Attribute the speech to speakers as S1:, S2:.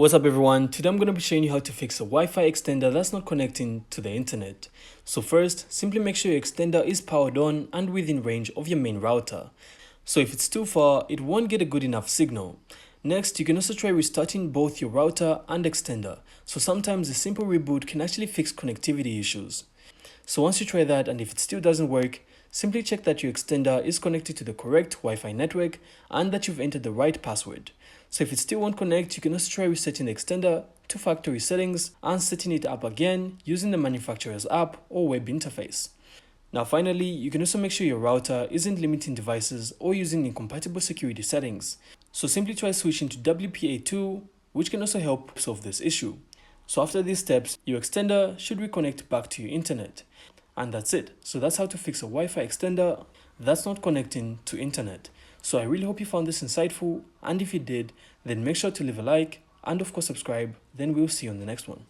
S1: What's up everyone, today I'm going to be showing you how to fix a Wi-Fi extender that's not connecting to the internet. So first, simply make sure your extender is powered on and within range of your main router. So if it's too far, it won't get a good enough signal. Next, you can also try restarting both your router and extender. So sometimes a simple reboot can actually fix connectivity issues. So once you try that and if it still doesn't work, simply check that your extender is connected to the correct Wi-Fi network and that you've entered the right password. So if it still won't connect, you can also try resetting the extender to factory settings and setting it up again using the manufacturer's app or web interface. Now finally, you can also make sure your router isn't limiting devices or using incompatible security settings. So simply try switching to WPA2, which can also help solve this issue. So after these steps, your extender should reconnect back to your internet. And that's it. So that's how to fix a Wi-Fi extender that's not connecting to internet. So I really hope you found this insightful, and if you did, then make sure to leave a like and of course subscribe. Then we'll see you on the next one.